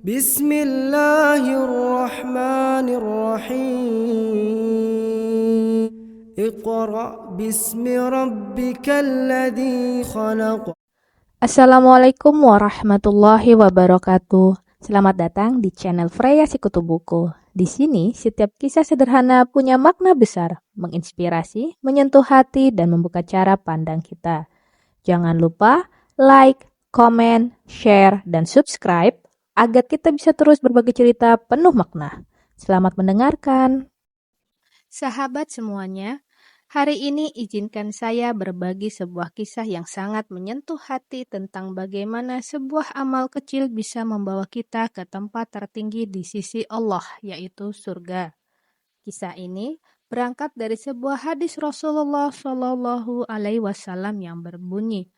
Bismillahirrahmanirrahim. Iqra bismi rabbikal ladzi khalaq. Assalamualaikum warahmatullahi wabarakatuh. Selamat datang di channel Freya Sikutu Buku. Di sini, setiap kisah sederhana punya makna besar, menginspirasi, menyentuh hati, dan membuka cara pandang kita. Jangan lupa like, komen, share, dan subscribe agar kita bisa terus berbagi cerita penuh makna. Selamat mendengarkan. Sahabat semuanya, hari ini izinkan saya berbagi sebuah kisah yang sangat menyentuh hati tentang bagaimana sebuah amal kecil bisa membawa kita ke tempat tertinggi di sisi Allah, yaitu surga. Kisah ini berangkat dari sebuah hadis Rasulullah Shallallahu Alaihi Wasallam yang berbunyi,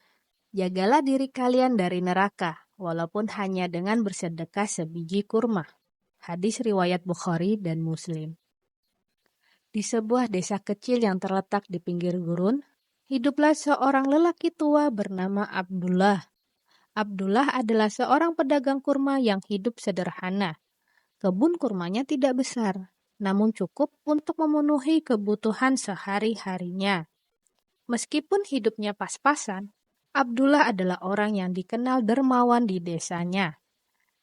"Jagalah diri kalian dari neraka, walaupun hanya dengan bersedekah sebiji kurma." Hadis riwayat Bukhari dan Muslim. Di sebuah desa kecil yang terletak di pinggir gurun, hiduplah seorang lelaki tua bernama Abdullah. Abdullah adalah seorang pedagang kurma yang hidup sederhana. Kebun kurmanya tidak besar, namun cukup untuk memenuhi kebutuhan sehari-harinya. Meskipun hidupnya pas-pasan, Abdullah adalah orang yang dikenal dermawan di desanya.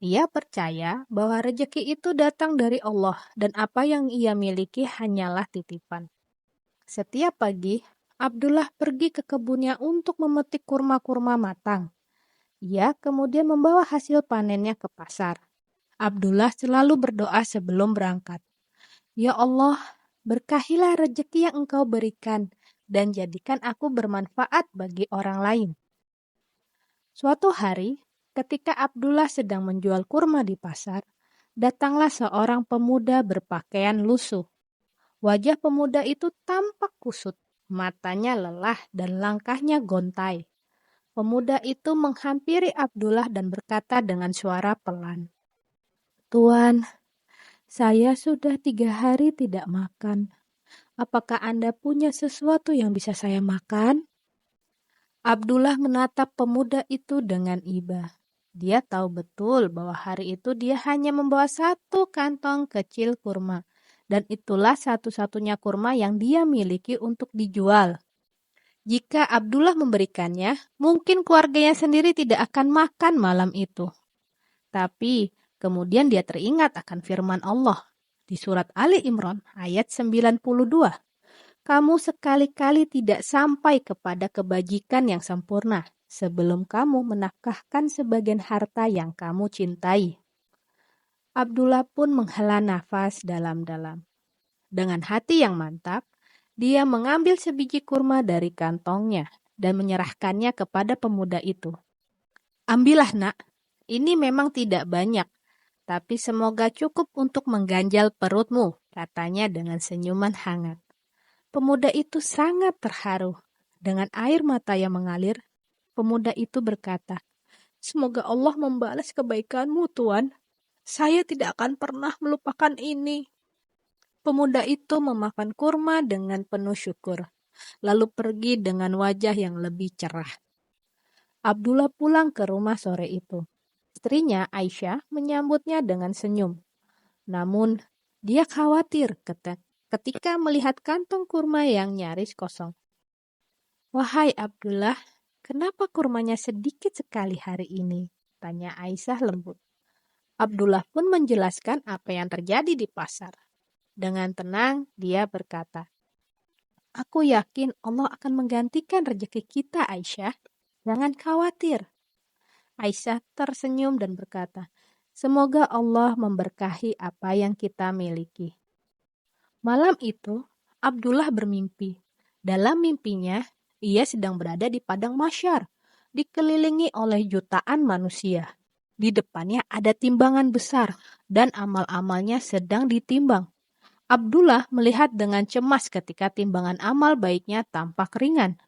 Ia percaya bahwa rezeki itu datang dari Allah dan apa yang ia miliki hanyalah titipan. Setiap pagi, Abdullah pergi ke kebunnya untuk memetik kurma-kurma matang. Ia kemudian membawa hasil panennya ke pasar. Abdullah selalu berdoa sebelum berangkat. Ya Allah, berkahilah rezeki yang Engkau berikan dan jadikan aku bermanfaat bagi orang lain. Suatu hari, ketika Abdullah sedang menjual kurma di pasar, datanglah seorang pemuda berpakaian lusuh. Wajah pemuda itu tampak kusut, matanya lelah dan langkahnya gontai. Pemuda itu menghampiri Abdullah dan berkata dengan suara pelan, "Tuan, saya sudah 3 hari tidak makan. Apakah Anda punya sesuatu yang bisa saya makan?" Abdullah menatap pemuda itu dengan iba. Dia tahu betul bahwa hari itu dia hanya membawa 1 kantong kecil kurma. Dan itulah satu-satunya kurma yang dia miliki untuk dijual. Jika Abdullah memberikannya, mungkin keluarganya sendiri tidak akan makan malam itu. Tapi kemudian dia teringat akan firman Allah di surat Ali Imran ayat 92. Kamu sekali-kali tidak sampai kepada kebajikan yang sempurna sebelum kamu menafkahkan sebagian harta yang kamu cintai. Abdullah pun menghela nafas dalam-dalam. Dengan hati yang mantap, dia mengambil sebiji kurma dari kantongnya dan menyerahkannya kepada pemuda itu. Ambillah nak, ini memang tidak banyak, tapi semoga cukup untuk mengganjal perutmu, katanya dengan senyuman hangat. Pemuda itu sangat terharu. Dengan air mata yang mengalir, pemuda itu berkata, "Semoga Allah membalas kebaikanmu, Tuan. Saya tidak akan pernah melupakan ini." Pemuda itu memakan kurma dengan penuh syukur, lalu pergi dengan wajah yang lebih cerah. Abdullah pulang ke rumah sore itu. Istrinya Aisyah menyambutnya dengan senyum. Namun, dia khawatir ketika melihat kantong kurma yang nyaris kosong. "Wahai Abdullah, kenapa kurmanya sedikit sekali hari ini?" tanya Aisyah lembut. Abdullah pun menjelaskan apa yang terjadi di pasar. Dengan tenang, dia berkata, "Aku yakin Allah akan menggantikan rezeki kita, Aisyah. Jangan khawatir." Aisyah tersenyum dan berkata, "Semoga Allah memberkahi apa yang kita miliki." Malam itu, Abdullah bermimpi. Dalam mimpinya, ia sedang berada di padang mahsyar, dikelilingi oleh jutaan manusia. Di depannya ada timbangan besar dan amal-amalnya sedang ditimbang. Abdullah melihat dengan cemas ketika timbangan amal baiknya tampak ringan.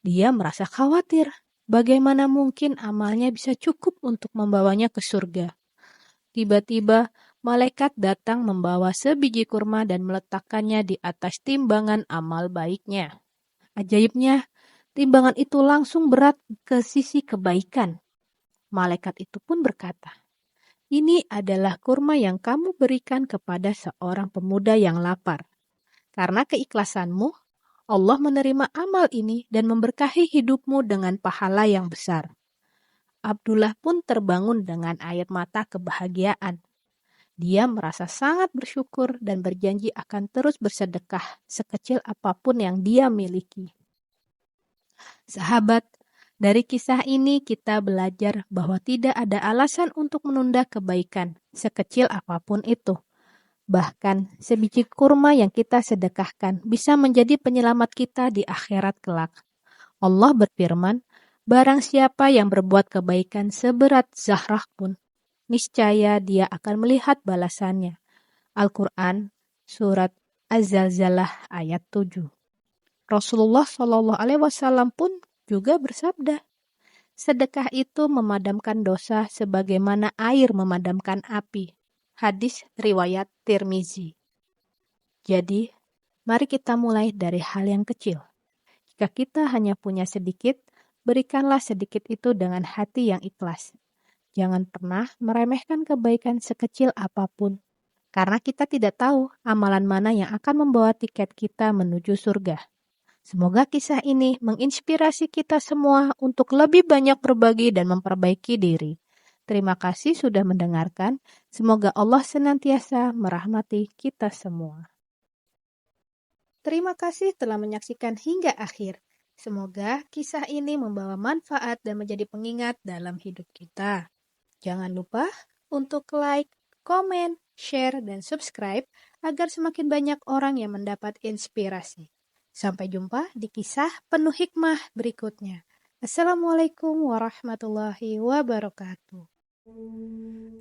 Dia merasa khawatir. Bagaimana mungkin amalnya bisa cukup untuk membawanya ke surga? Tiba-tiba, malaikat datang membawa sebiji kurma dan meletakkannya di atas timbangan amal baiknya. Ajaibnya, timbangan itu langsung berat ke sisi kebaikan. Malaikat itu pun berkata, Ini adalah kurma yang kamu berikan kepada seorang pemuda yang lapar. Karena keikhlasanmu, Allah menerima amal ini dan memberkahi hidupmu dengan pahala yang besar. Abdullah pun terbangun dengan air mata kebahagiaan. Dia merasa sangat bersyukur dan berjanji akan terus bersedekah sekecil apapun yang dia miliki. Sahabat, dari kisah ini kita belajar bahwa tidak ada alasan untuk menunda kebaikan, sekecil apapun itu. Bahkan sebiji kurma yang kita sedekahkan bisa menjadi penyelamat kita di akhirat kelak. Allah berfirman, barang siapa yang berbuat kebaikan seberat Zahrah pun, niscaya dia akan melihat balasannya. Al-Quran, Surat Az-Zalzalah ayat 7. Rasulullah Shallallahu Alaihi Wasallam pun juga bersabda, sedekah itu memadamkan dosa sebagaimana air memadamkan api. Hadis riwayat Tirmizi. Jadi, mari kita mulai dari hal yang kecil. Jika kita hanya punya sedikit, berikanlah sedikit itu dengan hati yang ikhlas. Jangan pernah meremehkan kebaikan sekecil apapun, karena kita tidak tahu amalan mana yang akan membawa tiket kita menuju surga. Semoga kisah ini menginspirasi kita semua untuk lebih banyak berbagi dan memperbaiki diri. Terima kasih sudah mendengarkan. Semoga Allah senantiasa merahmati kita semua. Terima kasih telah menyaksikan hingga akhir. Semoga kisah ini membawa manfaat dan menjadi pengingat dalam hidup kita. Jangan lupa untuk like, komen, share, dan subscribe agar semakin banyak orang yang mendapat inspirasi. Sampai jumpa di kisah penuh hikmah berikutnya. Assalamualaikum warahmatullahi wabarakatuh.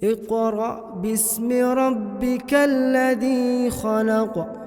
اقرأ باسم ربك الذي خلق